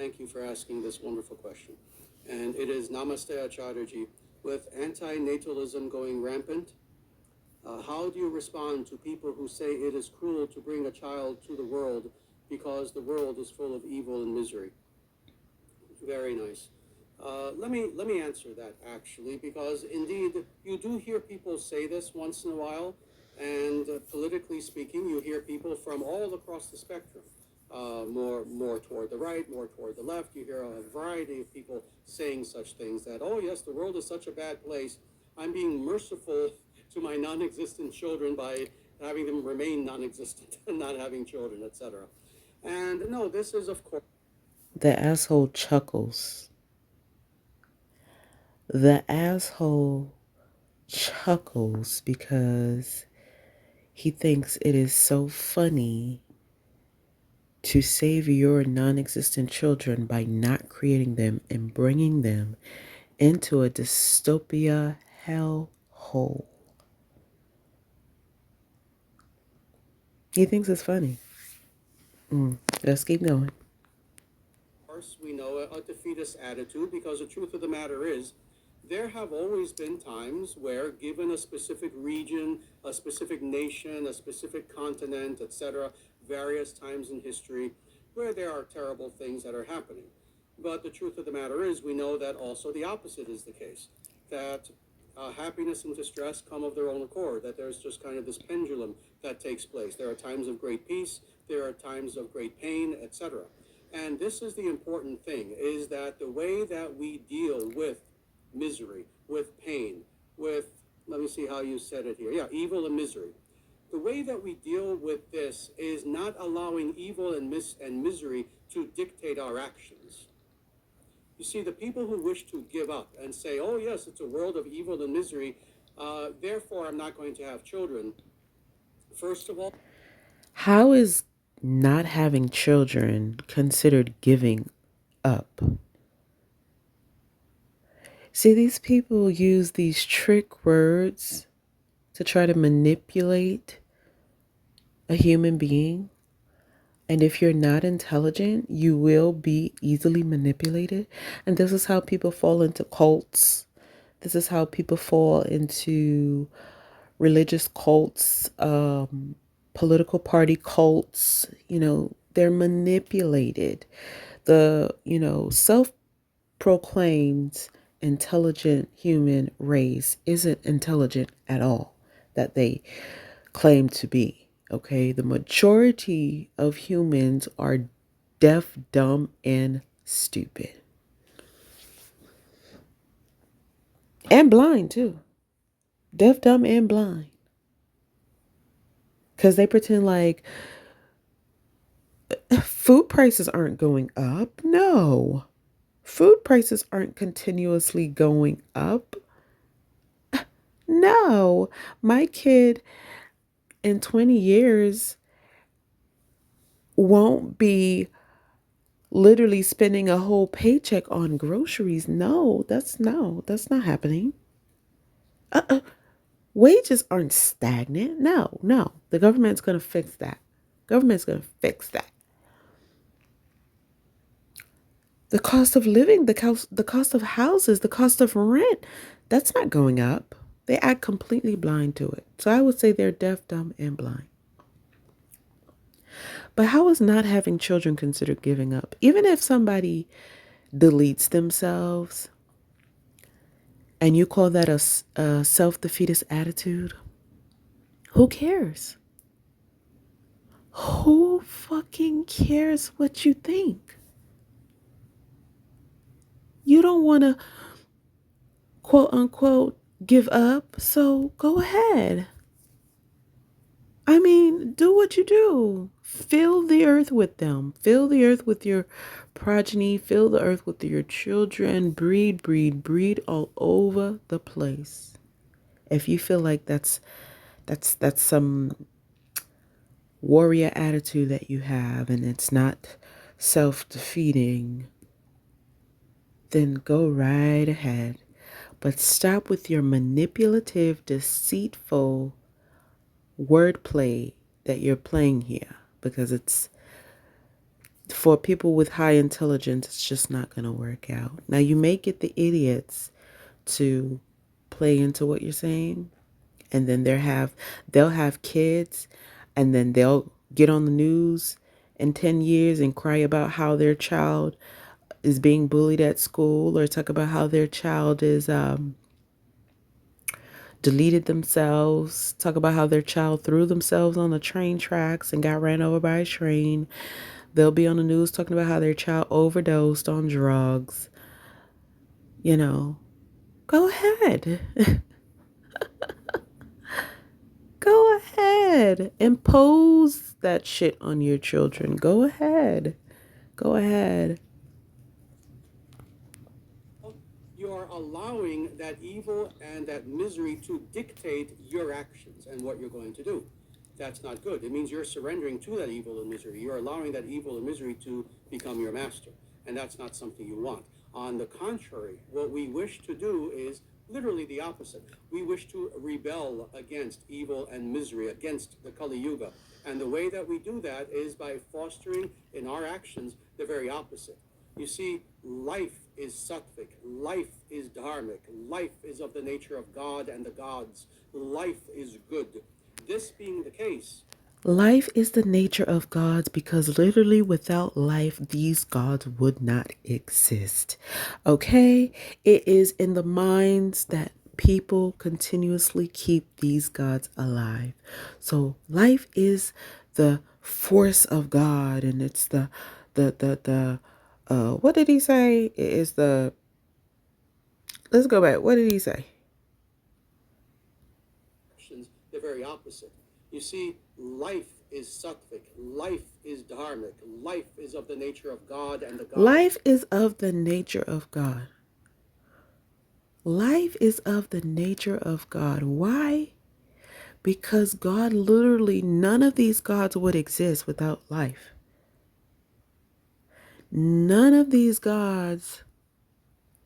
thank you for asking this wonderful question. And it is Namaste Acharyaji. With antinatalism going rampant, how do you respond to people who say it is cruel to bring a child to the world because the world is full of evil and misery? Very nice. Let me answer that actually, because indeed you do hear people say this once in a while, and politically speaking, you hear people from all across the spectrum, more toward the right, more toward the left. You hear a variety of people saying such things that, oh yes, the world is such a bad place. I'm being merciful to my non-existent children by having them remain non-existent and not having children, etc. And no, this is of course. The asshole chuckles. The asshole chuckles because he thinks it is so funny to save your non existent children by not creating them and bringing them into a dystopia hellhole. He thinks it's funny. Let's keep going. Course, we know a defeatist attitude, because the truth of the matter is there have always been times where, given a specific region, a specific nation, a specific continent, etc., various times in history, where there are terrible things that are happening. But the truth of the matter is we know that also the opposite is the case, that happiness and distress come of their own accord, that there's just kind of this pendulum that takes place. There are times of great peace, there are times of great pain, etc. And this is the important thing, is that the way that we deal with misery, with pain, with, let me see how you said it here. Yeah, evil and misery. The way that we deal with this is not allowing evil and misery to dictate our actions. You see, the people who wish to give up and say, oh, yes, it's a world of evil and misery, therefore I'm not going to have children. First of all, How is not having children considered giving up? See, these people use these trick words to try to manipulate a human being. And if you're not intelligent, you will be easily manipulated. And this is how people fall into cults. This is how people fall into religious cults, political party cults. They're manipulated. The, self proclaimed intelligent human race isn't intelligent at all that they claim to be. Okay, the majority of humans are deaf, dumb, and stupid. And blind too. Deaf, dumb, and blind. Because they pretend like food prices aren't going up. No. Food prices aren't continuously going up. No. My kid in 20 years won't be literally spending a whole paycheck on groceries. No, that's not happening. Uh-uh. Wages aren't stagnant. No, no. The government's going to fix that. Government's going to fix that. The cost of living, the cost of houses, the cost of rent, that's not going up. They act completely blind to it. So I would say they're deaf, dumb, and blind. But how is not having children considered giving up? Even if somebody deletes themselves and you call that a self defeatist attitude, who cares? Who fucking cares what you think? You don't want to, quote unquote, give up, so go ahead. I mean, do what you do. Fill the earth with them. Fill the earth with your progeny. Fill the earth with your children. Breed, breed, breed all over the place. If you feel like that's some warrior attitude that you have and it's not self-defeating, then go right ahead. But stop with your manipulative, deceitful wordplay that you're playing here because For people with high intelligence, it's just not going to work out. Now, you may get the idiots to play into what you're saying, and then they'll have kids, and then they'll get on the news in 10 years and cry about how their child is being bullied at school, or talk about how their child is deleted themselves, talk about how their child threw themselves on the train tracks and got ran over by a train. They'll be on the news talking about how their child overdosed on drugs. You know, go ahead. Go ahead. Impose that shit on your children. Go ahead. Go ahead. You are allowing that evil and that misery to dictate your actions and what you're going to do. That's not good. It means you're surrendering to that evil and misery. You're allowing that evil and misery to become your master. And that's not something you want. On the contrary, what we wish to do is literally the opposite. We wish to rebel against evil and misery, against the Kali Yuga. And the way that we do that is by fostering in our actions the very opposite. You see, life is sattvic, life is dharmic, life is of the nature of God and the gods, life is good. This being the case, Life is the nature of gods, because literally without life, these gods would not exist. Okay? It is in the minds that people continuously keep these gods alive. So life is the force of God, and it's what did he say? It is let's go back. What did he say? actions, the very opposite. You see, life is sattvic, life is dharmic, life is of the nature of God and the gods. Life is of the nature of God. Life is of the nature of God. Why? Because God literally, none of these gods would exist without life. None of these gods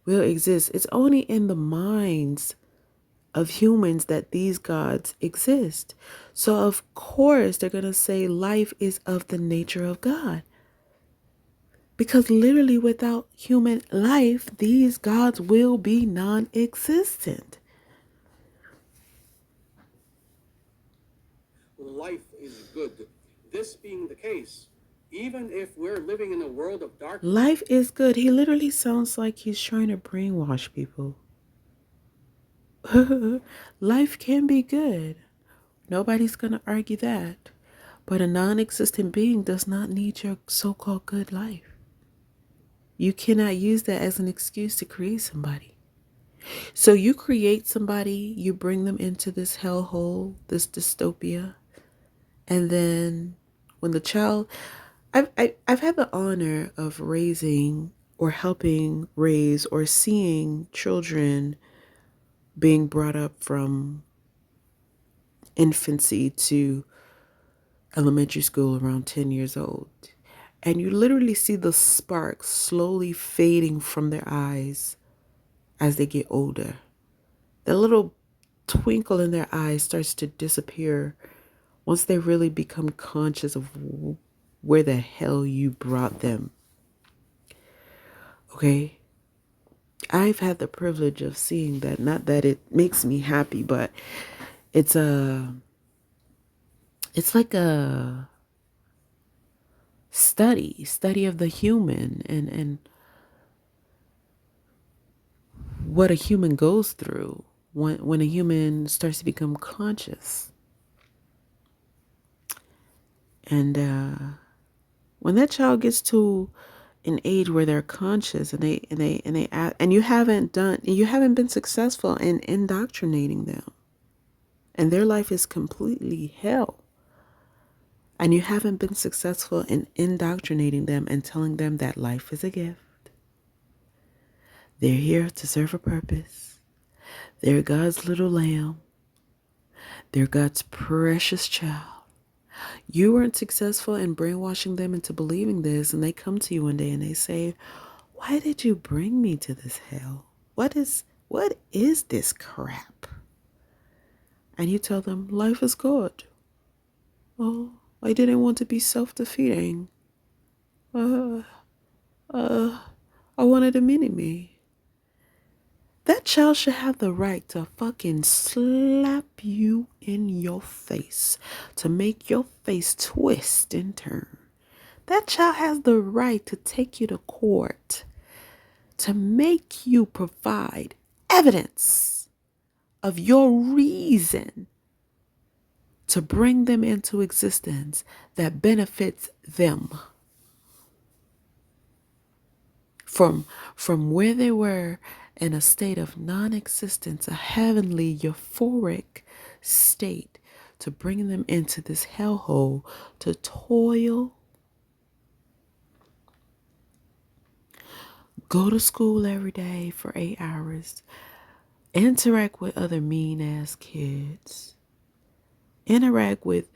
will exist. It's only in the minds of humans that these gods exist. So, of course, they're going to say life is of the nature of God. Because literally, without human life, these gods will be non existent. Life is good. This being the case, even if we're living in a world of darkness, Life is good. He literally sounds like he's trying to brainwash people. Life can be good. Nobody's going to argue that. But a non existent being does not need your so called good life. You cannot use that as an excuse to create somebody. So you create somebody, you bring them into this hellhole, this dystopia, and then when the child, I've had the honor of raising or helping raise or seeing children being brought up from infancy to elementary school around 10 years old. And you literally see the sparks slowly fading from their eyes as they get older. The little twinkle in their eyes starts to disappear once they really become conscious of where the hell you brought them. Okay? I've had the privilege of seeing that. Not that it makes me happy, but it's like a study of the human, and what a human goes through when a human starts to become conscious. And when that child gets to an age where they're conscious, and you haven't been successful in indoctrinating them, and their life is completely hell, and you haven't been successful in indoctrinating them and telling them that life is a gift, they're here to serve a purpose, they're God's little lamb, they're God's precious child. You weren't successful in brainwashing them into believing this, and they come to you one day and they say, "Why did you bring me to this hell? What is this crap?" And you tell them, "Life is good. Oh, I didn't want to be self-defeating. uh, uh, I wanted a mini me. That child should have the right to fucking slap you in your face, to make your face twist and turn. That child has the right to take you to court, to make you provide evidence of your reason to bring them into existence that benefits them from where they were in a state of non-existence, a heavenly euphoric state, to bring them into this hellhole to toil, go to school every day for 8 hours, interact with other mean ass kids, interact with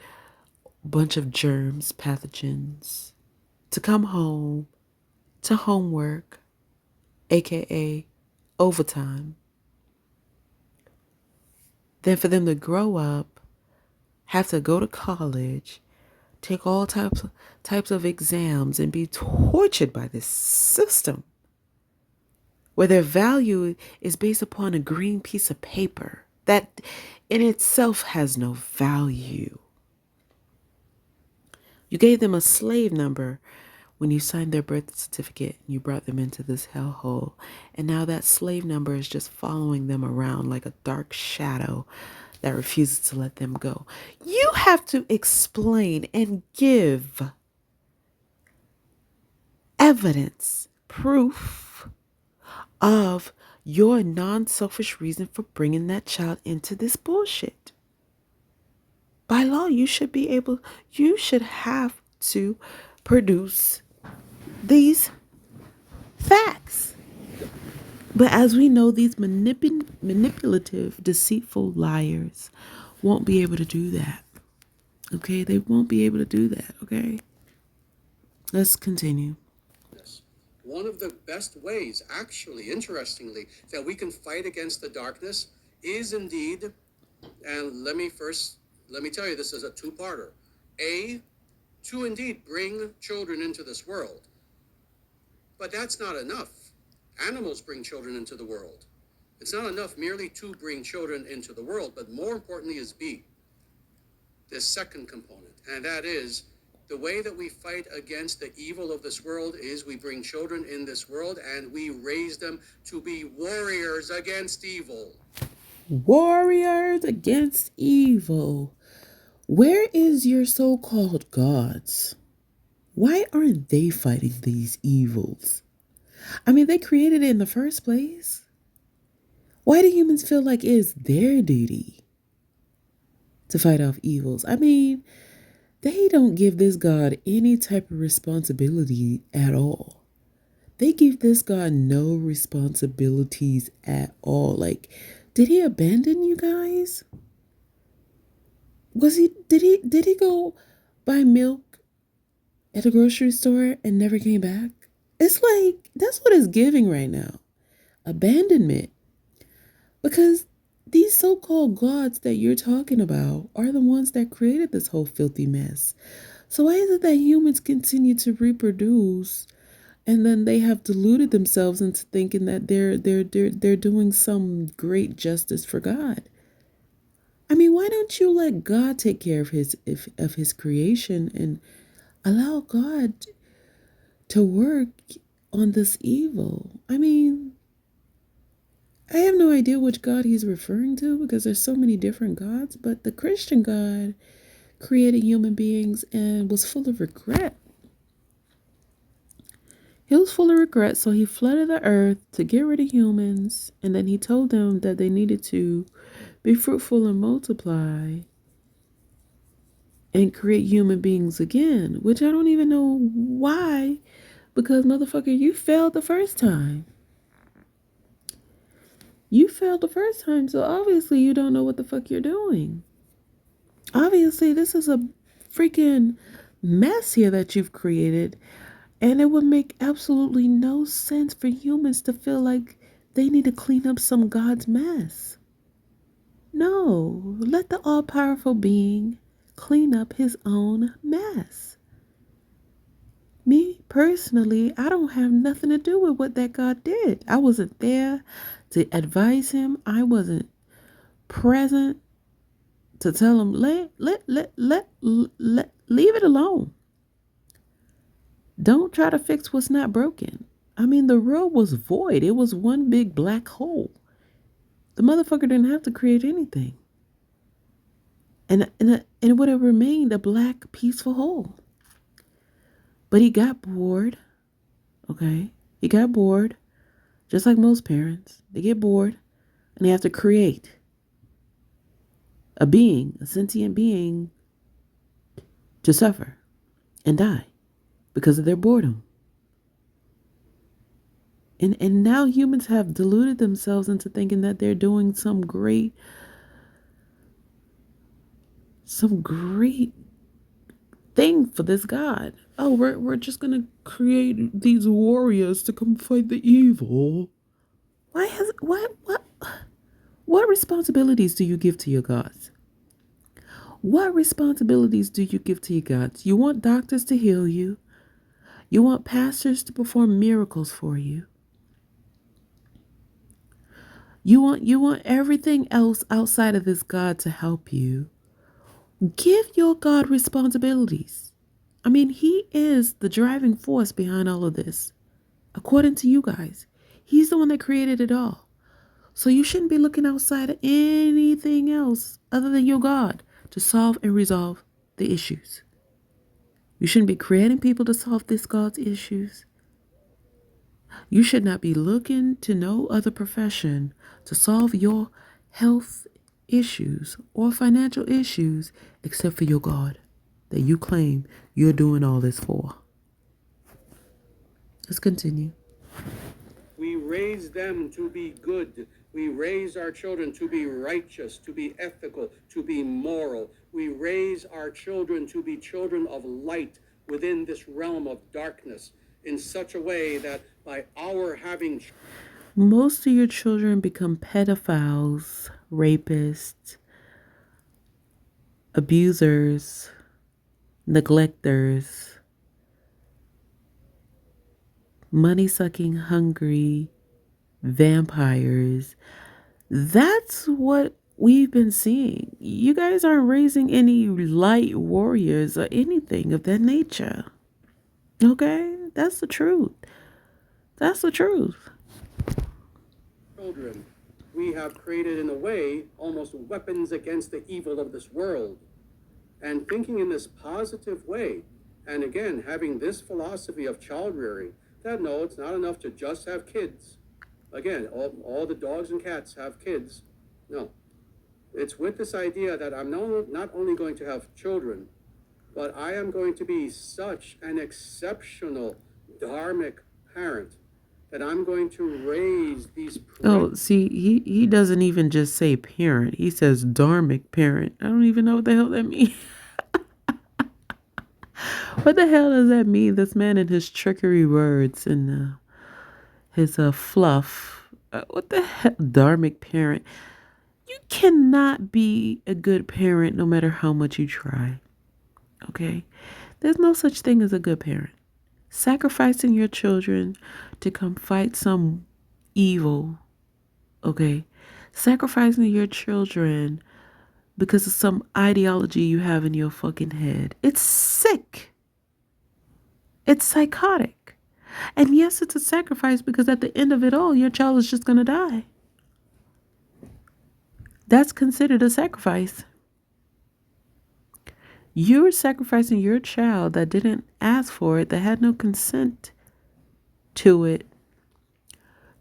a bunch of germs, pathogens, to come home to homework, aka overtime. Then for them to grow up, have to go to college, take all types of exams, and be tortured by this system where their value is based upon a green piece of paper that in itself has no value. You gave them a slave number when you signed their birth certificate and you brought them into this hellhole. And now that slave number is just following them around like a dark shadow that refuses to let them go. You have to explain and give evidence, proof of your non-selfish reason for bringing that child into this bullshit. By law, you should have to produce these facts. But as we know, these manipulative, deceitful liars won't be able to do that. Okay? They won't be able to do that. Okay? Let's continue. One of the best ways, actually, interestingly, that we can fight against the darkness is indeed, and let me tell you, this is a two-parter. A, to indeed bring children into this world. But that's not enough. Animals bring children into the world. It's not enough merely to bring children into the world, but more importantly is B, this second component, and that is the way that we fight against the evil of this world is we bring children in this world and we raise them to be warriors against evil. Warriors against evil. Where is your so-called gods? Why aren't they fighting these evils? I mean, they created it in the first place. Why do humans feel like it's their duty to fight off evils? I mean, they don't give this God any type of responsibility at all. They give this God no responsibilities at all. Like, did he abandon you guys? Did he go buy milk at a grocery store and never came back? It's like, that's what it's giving right now. Abandonment. Because these so-called gods that you're talking about are the ones that created this whole filthy mess. So why is it that humans continue to reproduce and then they have deluded themselves into thinking that they're doing some great justice for God? I mean, why don't you let God take care of his creation and allow God to work on this evil? I mean, I have no idea which God he's referring to because there's so many different gods, but the Christian God created human beings and was full of regret. He was full of regret, so he flooded the earth to get rid of humans, and then he told them that they needed to be fruitful and multiply and create human beings again, which I don't even know why, because motherfucker, you failed the first time. You failed the first time, so obviously you don't know what the fuck you're doing. Obviously, this is a freaking mess here that you've created, and it would make absolutely no sense for humans to feel like they need to clean up some God's mess. No, let the all-powerful being clean up his own mess. Me personally, I don't have nothing to do with what that God did. I wasn't there to advise him. I wasn't present to tell him, leave it alone. Don't try to fix what's not broken. I mean, the world was void. It was one big black hole. The motherfucker didn't have to create anything. And it would have remained a black, peaceful hole. But he got bored. Okay? He got bored. Just like most parents. They get bored and they have to create a being, a sentient being, to suffer and die because of their boredom. And now humans have deluded themselves into thinking that they're doing some great thing for this God. Oh, we're just gonna create these warriors to come fight the evil. What responsibilities do you give to your gods? What responsibilities do you give to your gods? You want doctors to heal you. You want pastors to perform miracles for you. You want everything else outside of this God to help you. Give your God responsibilities. I mean, he is the driving force behind all of this. According to you guys, he's the one that created it all. So you shouldn't be looking outside of anything else other than your God to solve and resolve the issues. You shouldn't be creating people to solve this God's issues. You should not be looking to no other profession to solve your health issues or financial issues except for your God that you claim you're doing all this for. Let's continue. We raise them to be good. We raise our children to be righteous, to be ethical, to be moral. We raise our children to be children of light within this realm of darkness in such a way that by our having... Most of your children become pedophiles, rapists, abusers, neglectors, money-sucking, hungry vampires. That's what we've been seeing. You guys aren't raising any light warriors or anything of that nature. Okay? That's the truth. That's the truth. Children, we have created in a way almost weapons against the evil of this world. And thinking in this positive way, and again, having this philosophy of child rearing, that no, it's not enough to just have kids. Again, all the dogs and cats have kids. No. It's with this idea that I'm not only going to have children, but I am going to be such an exceptional dharmic parent that I'm going to raise these... Oh, see, he doesn't even just say parent. He says dharmic parent. I don't even know what the hell that means. What the hell does that mean? This man and his trickery words and his fluff. What the hell? Dharmic parent. You cannot be a good parent no matter how much you try. Okay? There's no such thing as a good parent. Sacrificing your children to come fight some evil. Okay? Sacrificing your children because of some ideology you have in your fucking head. It's sick. It's psychotic. And yes, it's a sacrifice because at the end of it all, your child is just going to die. That's considered a sacrifice. You're sacrificing your child that didn't ask for it, that had no consent to it,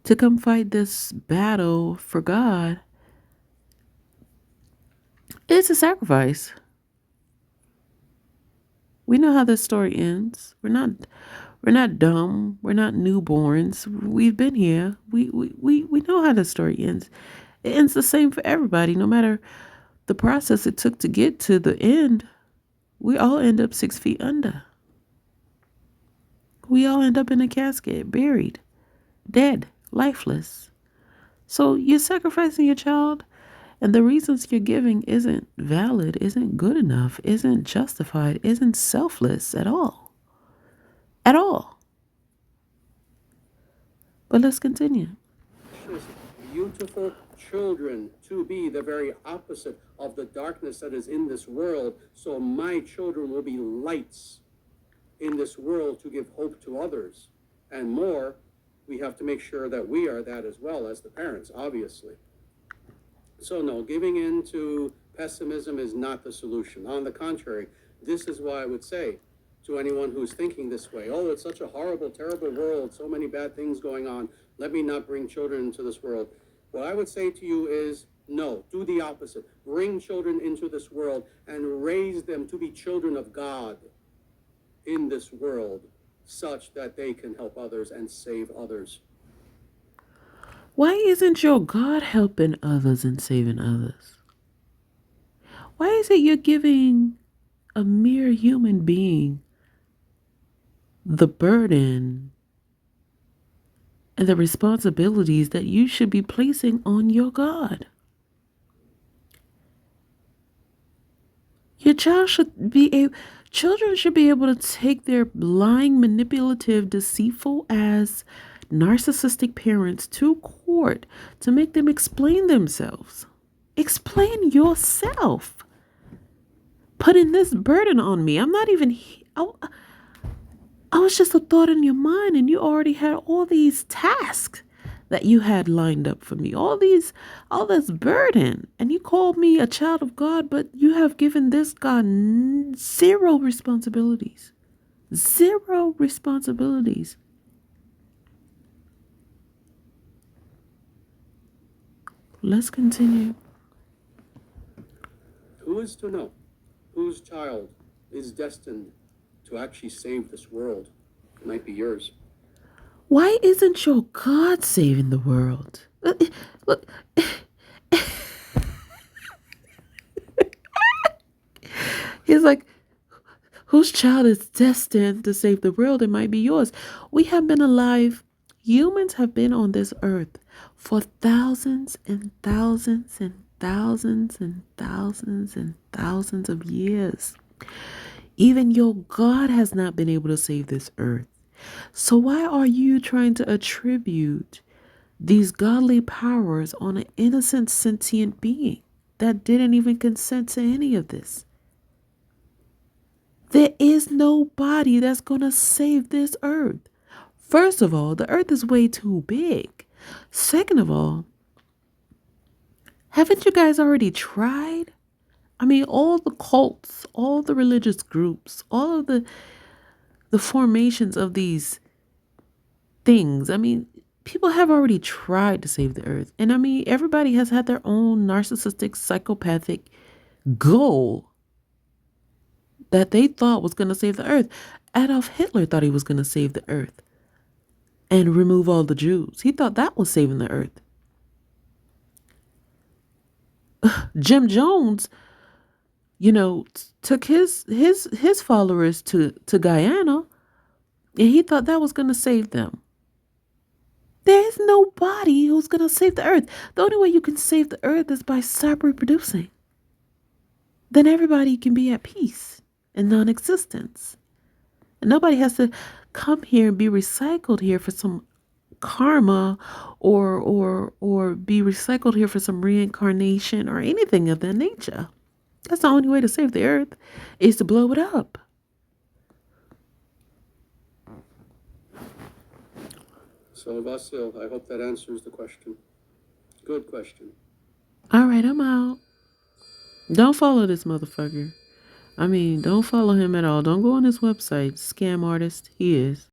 to come fight this battle for God. It's a sacrifice. We know how this story ends. We're not dumb. We're not newborns. We've been here. We know how the story ends. It ends the same for everybody, no matter the process it took to get to the end. We all end up 6 feet under. We all end up in a casket, buried, dead, lifeless. So you're sacrificing your child, and the reasons you're giving isn't valid, isn't good enough, isn't justified, isn't selfless at all. At all. let's continue. Precious, beautiful children to be the very opposite of the darkness that is in this world. So my children will be lights in this world to give hope to others. And more, we have to make sure that we are that as well as the parents, obviously. So no, giving in to pessimism is not the solution. On the contrary, this is why I would say to anyone who's thinking this way, oh, it's such a horrible, terrible world, so many bad things going on, let me not bring children into this world. What I would say to you is, no, do the opposite. Bring children into this world and raise them to be children of God in this world, such that they can help others and save others. Why isn't your God helping others and saving others? Why is it you're giving a mere human being the burden and the responsibilities that you should be placing on your God? Your children should be able to take their lying, manipulative, deceitful as narcissistic parents to court to make them explain themselves. Explain yourself. Putting this burden on me. I'm not even I was just a thought in your mind, and you already had all these tasks that you had lined up for me. All this burden. And you called me a child of God, but you have given this God zero responsibilities. Zero responsibilities. Let's continue. Who is to know whose child is destined to actually save this world? It might be yours. Why isn't your God saving the world? Look. He's like, whose child is destined to save the world? It might be yours. We have been alive. Humans have been on this earth for thousands and thousands and thousands and thousands and thousands of years. Even your God has not been able to save this earth. So why are you trying to attribute these godly powers on an innocent sentient being that didn't even consent to any of this? There is nobody that's going to save this earth. First of all, the earth is way too big. Second of all, haven't you guys already tried? I mean, all the cults, all the religious groups, all of the formations of these things. I mean, people have already tried to save the earth. And I mean, everybody has had their own narcissistic, psychopathic goal that they thought was going to save the earth. Adolf Hitler thought he was going to save the earth and remove all the Jews. He thought that was saving the earth. Jim Jones, took his followers to Guyana, and he thought that was going to save them. There is nobody who's going to save the earth. The only way you can save the earth is by stop reproducing. Then everybody can be at peace and non-existence. And nobody has to come here and be recycled here for some karma or be recycled here for some reincarnation or anything of that nature. That's the only way to save the earth, is to blow it up. So, Vasil, I hope that answers the question. Good question. All right, I'm out. Don't follow this motherfucker. I mean, don't follow him at all. Don't go on his website. Scam artist. He is.